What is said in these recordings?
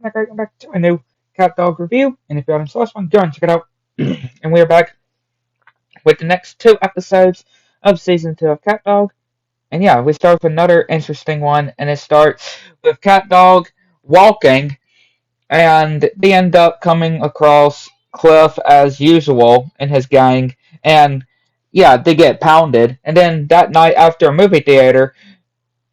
welcome back to a new Cat Dog review. And if you haven't saw this one, go and check it out. And we are back with the next two episodes of season 2 of Cat Dog. And yeah, we start with another interesting one, and it starts with Cat Dog walking, and they end up coming across Cliff as usual in his gang, and yeah, they get pounded. And then that night after a movie theater,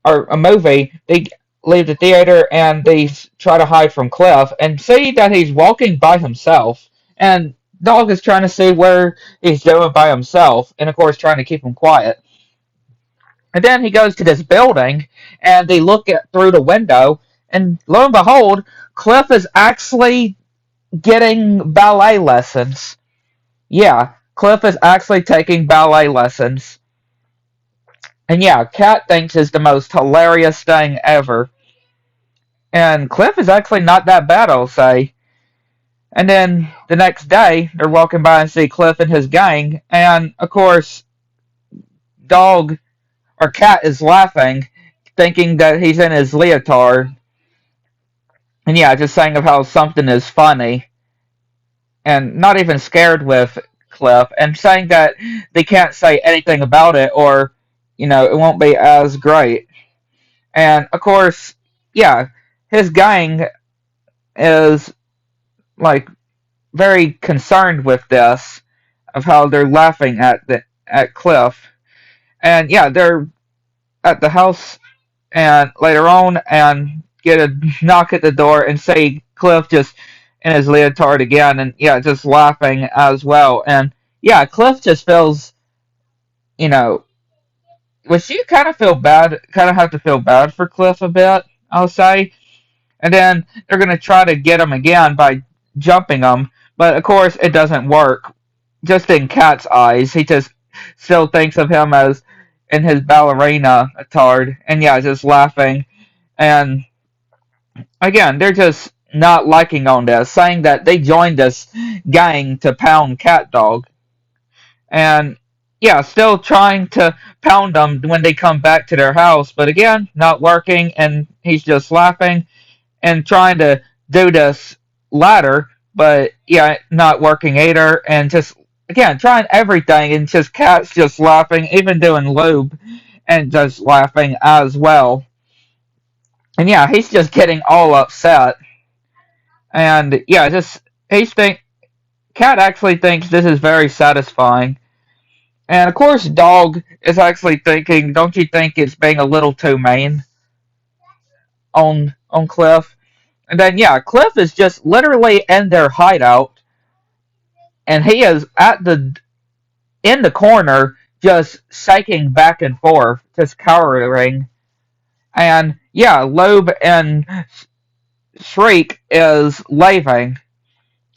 or a movie, they leave the theater and they try to hide from Cliff and see that he's walking by himself. And Dog is trying to see where he's doing by himself, and of course, trying to keep him quiet. And then he goes to this building, and they look at through the window, and lo and behold, Cliff is actually getting ballet lessons. Yeah, Cliff is actually taking ballet lessons. And yeah, Cat thinks is the most hilarious thing ever. And Cliff is actually not that bad, I'll say. And then the next day, they're walking by and see Cliff and his gang, and of course, Dog or Cat is laughing, thinking that he's in his leotard. And yeah, just saying of how something is funny, and not even scared with Cliff, and saying that they can't say anything about it, or it won't be as great. And of course, yeah, his gang is like very concerned with this, of how they're laughing at Cliff. And yeah, they're at the house and later on and get a knock at the door and say Cliff just in his leotard again, and yeah, just laughing as well. And yeah, Cliff just feels, you know, which you kind of have to feel bad for Cliff a bit, I'll say. And then they're gonna try to get him again by jumping him, but of course it doesn't work. Just in Cat's eyes, he just still thinks of him as in his ballerina tard, and yeah, just laughing. And again, they're just not liking on this, saying that they joined this gang to pound CatDog, and yeah, still trying to pound them when they come back to their house, but again, not working, and he's just laughing and trying to do this ladder, but yeah, not working either, and just again trying everything, and just Cat's just laughing, even doing lube, and just laughing as well. And yeah, he's just getting all upset, and yeah, just he's think Cat actually thinks this is very satisfying, and of course, Dog is actually thinking, don't you think it's being a little too mean on Cliff? And then yeah, Cliff is just literally in their hideout, and he is at the in the corner, just shaking back and forth, just cowering. And yeah, Loeb and Shriek is leaving,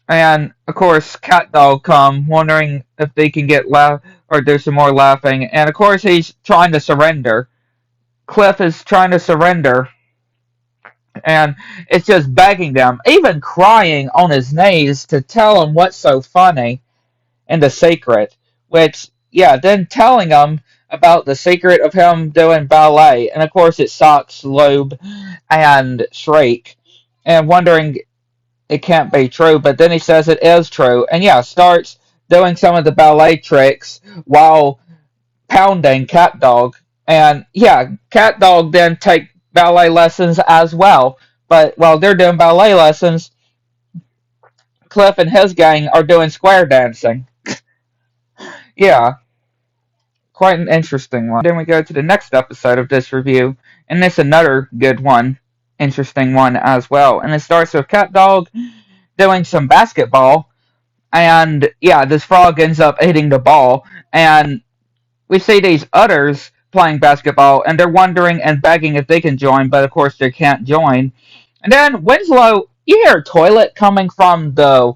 and of course, CatDog come, wondering if they can get or there's some more laughing. And of course, he's trying to surrender. Cliff is trying to surrender, and it's just begging them, even crying on his knees to tell him what's so funny in the secret. Which, yeah, then telling them about the secret of him doing ballet, and of course it shocks Loeb and Shriek, and wondering it can't be true, but then he says it is true, and yeah, starts doing some of the ballet tricks while pounding CatDog. And yeah, CatDog then take ballet lessons as well. But while they're doing ballet lessons, Cliff and his gang are doing square dancing. Yeah, quite an interesting one. Then we go to the next episode of this review, and it's another good one, interesting one as well. And it starts with CatDog doing some basketball, and yeah, this frog ends up hitting the ball, and we see these others playing basketball, and they're wondering and begging if they can join, but of course they can't join. And then Winslow, you hear a toilet coming from the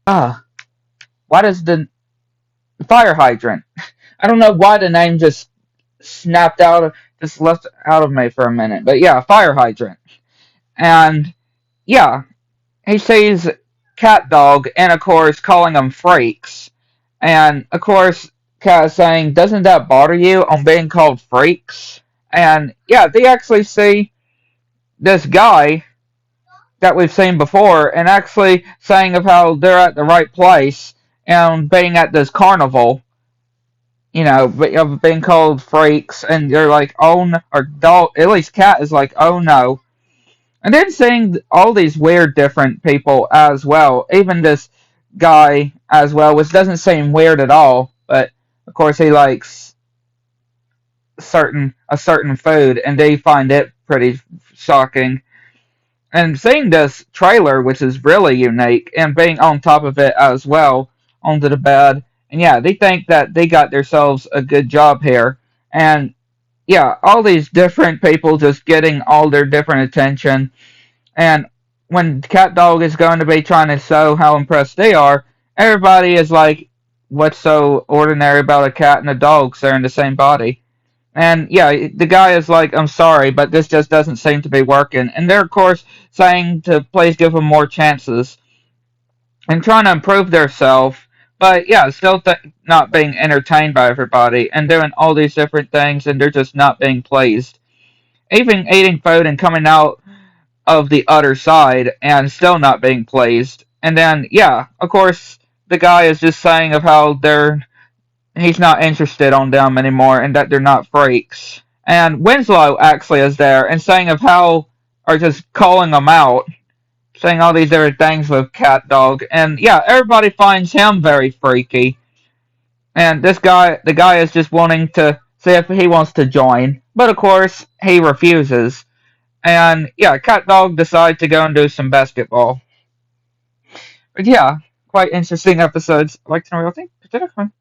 uh what is the fire hydrant? I don't know why the name just snapped out of just left out of me for a minute, but yeah, fire hydrant. And yeah, he sees CatDog, and of course calling them freaks. And of course, Cat is saying, "Doesn't that bother you on being called freaks?" And yeah, they actually see this guy that we've seen before and actually saying of how they're at the right place and being at this carnival, of being called freaks, and they're like, oh no, or dog, at least Cat is like, oh no. And then seeing all these weird different people as well, even this guy as well, which doesn't seem weird at all, but of course he likes certain food, and they find it pretty shocking. And seeing this trailer, which is really unique, and being on top of it as well, onto the bed, and yeah, they think that they got themselves a good job here. And yeah, all these different people just getting all their different attention. And when CatDog is going to be trying to show how impressed they are, everybody is like, what's so ordinary about a cat and a dog sharing the same body? And yeah, the guy is like, I'm sorry, but this just doesn't seem to be working. And they're, of course, saying to please give them more chances and trying to improve themselves. But yeah, still not being entertained by everybody and doing all these different things, and they're just not being pleased. Even eating food and coming out of the other side and still not being pleased. And then, yeah, of course, the guy is just saying of how he's not interested on them anymore and that they're not freaks. And Winslow actually is there and saying of how, or just calling them out, saying all these different things with CatDog. And yeah, everybody finds him very freaky. And the guy is just wanting to see if he wants to join. But of course, he refuses. And yeah, CatDog decides to go and do some basketball. But yeah, quite interesting episodes. I'd like to know what you think.